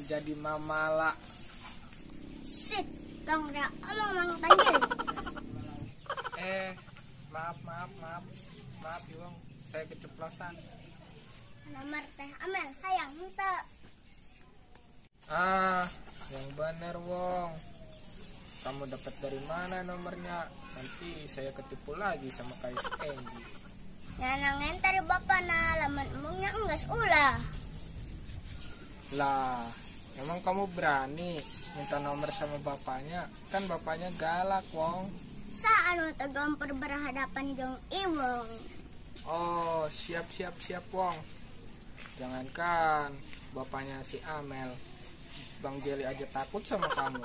jadi mamala. Sit, dong ya, omong Mang Tanjil. Maaf Wong, saya keceplosan. Nomor teh Amel, hayang minta. Yang bener Wong. Kamu dapat dari mana nomornya? Nanti saya ketipu lagi sama Kais Enggi. Nyanangen tari bapak na laman emongnya enggas ulah. Lah, emang kamu berani minta nomor sama bapaknya? Kan bapaknya galak Wong. Sa anu tegampar berhadapan jong iwong. Oh, siap Wong. Jangankan bapaknya si Amel, Bang Jeli aja takut sama kamu.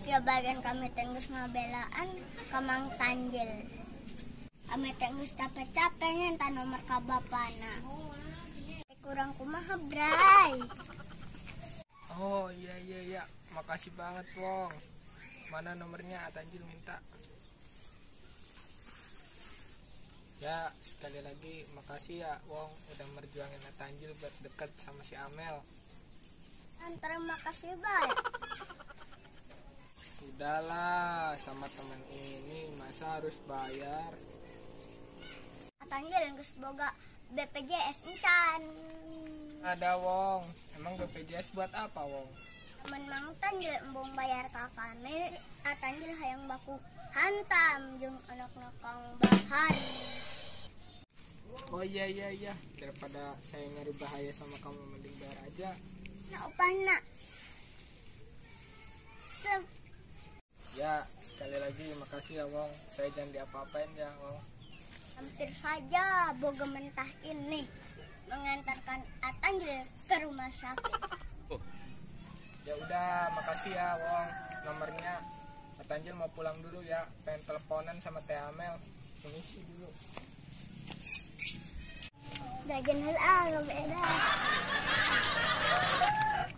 Ya bagian kami tenggus ngabelaan ke Mang Tanjil. Kami tenggus capek-capeknya entah nomor ka bapana. Kurang kumaha bray. Oh iya, makasih banget Wong. Mana nomornya Tanjil minta. Ya sekali lagi makasih ya Wong udah merjuangin Tanjil buat deket sama si Amel. Terima kasih baik. Udahlah, sama teman ini masa harus bayar. Tanjil geus boga BPJS encan. Ada Wong, emang BPJS buat apa Wong? Temen Mang Tanjil embung bayar ka kami, Tanjil hayang baku hantam jeung anak-anak Kang Bahar. Oh iya, daripada saya nyari bahaya sama kamu mending bayar aja. Nah upana. Ya sekali lagi makasih ya Wong. Saya jangan diapa-apain ya Wong. Hampir saja boga mentah ini mengantarkan Tanjil ke rumah sakit. Ya udah, makasih ya Wong. Nomornya Tanjil mau pulang dulu ya. Pengen teleponan sama Teh Amel. Permisi dulu. Dagan hal beda.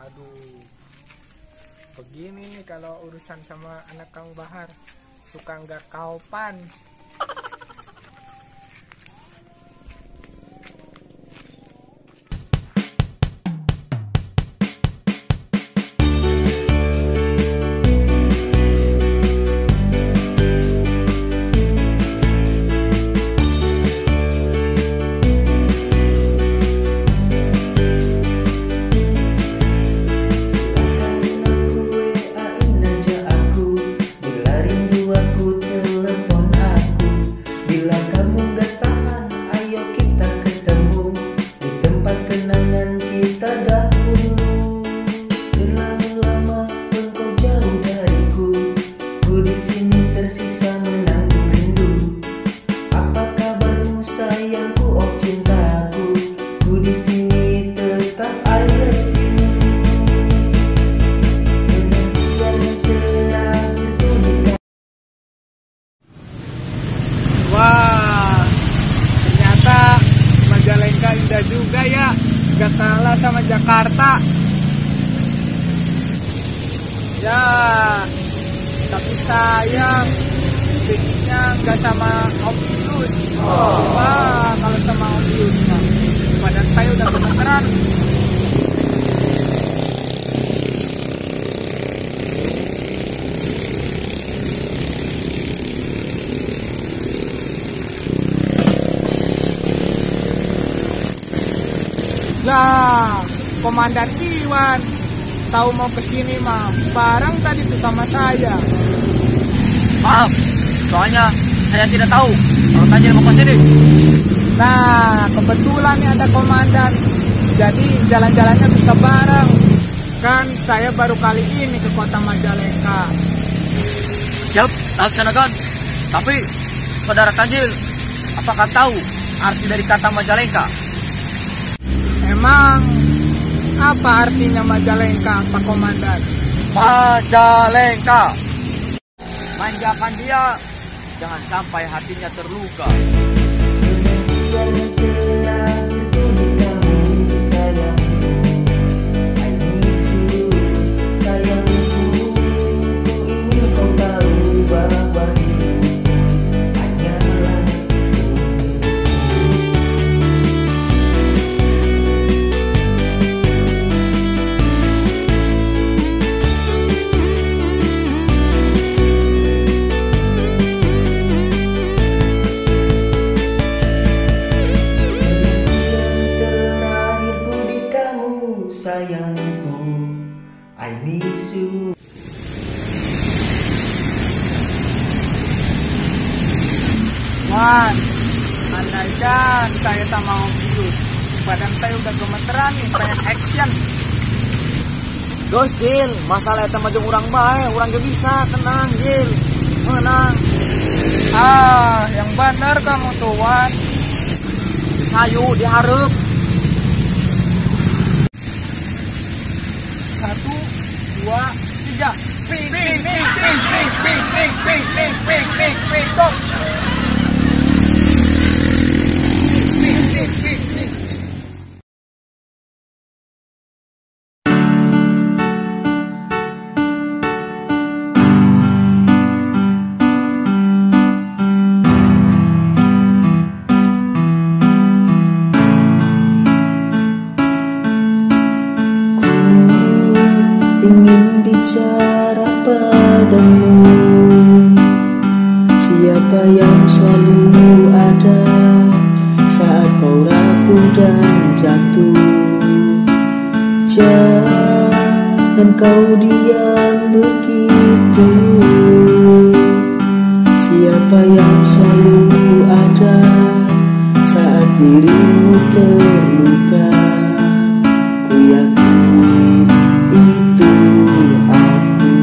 Aduh. Begini nih kalau urusan sama anak Kang Bahar. Suka nggak kaupan. Wah, ternyata Majalengka indah juga ya, gak kalah sama Jakarta. Ya, tapi sayang, bikinnya gak sama Om Yus. Wah, kalau sama Om Yus, badan saya udah kebenaran. Lah, Komandan Iwan tahu mau kesini mah barang tadi tuh sama saya. Maaf, soalnya saya tidak tahu kalau Tanjil mau kesini. Nah, kebetulan nih ada komandan, jadi jalan-jalannya bisa bareng. Kan saya baru kali ini ke kota Majalengka. Siap, laksanakan. Tapi, saudara Tanjil, apakah tahu arti dari kata Majalengka? Emang apa artinya Majalengka, Pak Komandan? Majalengka, manjakan dia, jangan sampai hatinya terluka. andaikan saya sama Om Idus, badan saya udah gemeteran nih, pengen action. Dos Jil, masalah eta mah jeung urang bae, urang ge bisa, tenang Jil. Tenang. Yang benar kamu tuh Wan. Sayu dihareup. 1, 2, 3. Ping, stop. Ingin bicara padamu, siapa yang selalu ada saat kau rapuh dan jatuh. Jangan kau diam begitu. Siapa yang selalu ada saat dirimu terluka. Ku yakin itu aku.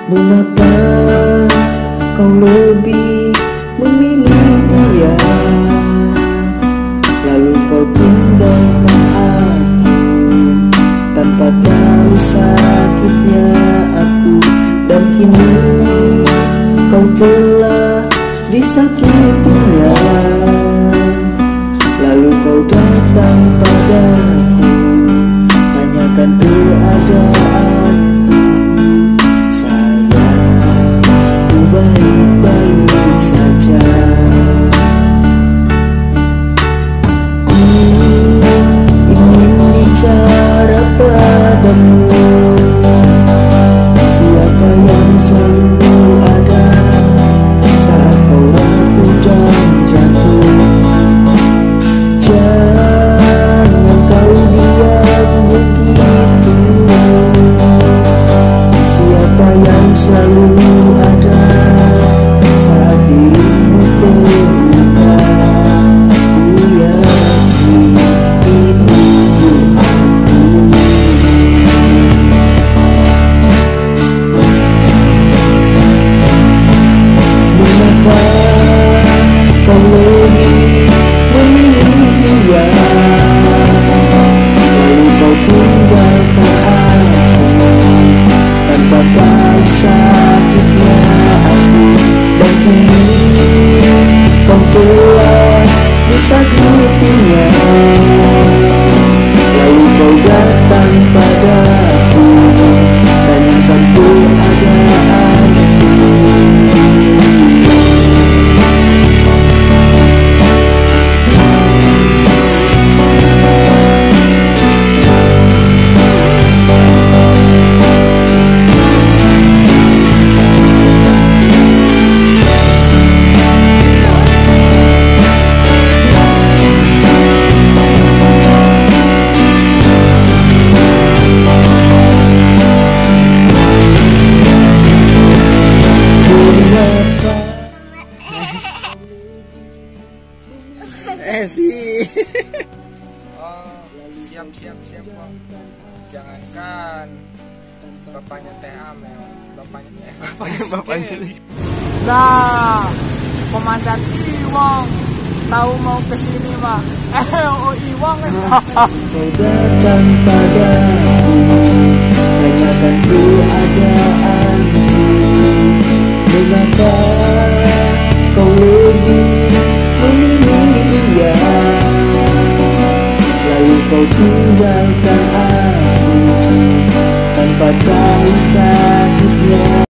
Mengapa kau lebih memilih dia, lalu kau tinggalkan aku tanpa tahu sakitnya aku. Dan kini kau telah disakitinya, lalu kau datang padaku, tanyakan keadaanku. Sayang, ku baik-baik saja. Ku ingin bicara padamu, siapa yang selalu ada saat kau rapuh dan jatuh. Jangan kau diam begitu. Siapa yang selalu ada saat dirimu terluka. Ku yakin itu aku. Mengapa kau lebih memilih dia, lalu kau tinggalkan aku tanpa tahu sakitnya aku. Dan kini kau telah disakitinya, lalu kau datang padaku, tanyakan keadaanku. Sih. Siap Bang. Jangankan bapaknya Teh Amel, bapaknya Nah, Komandan Iwong tahu mau kesini mah. Iwong. Kau datang padaku, tanyakan keadaanku. Mengapa kau lebih memilih dia, lalu kau tinggalkan aku tanpa tahu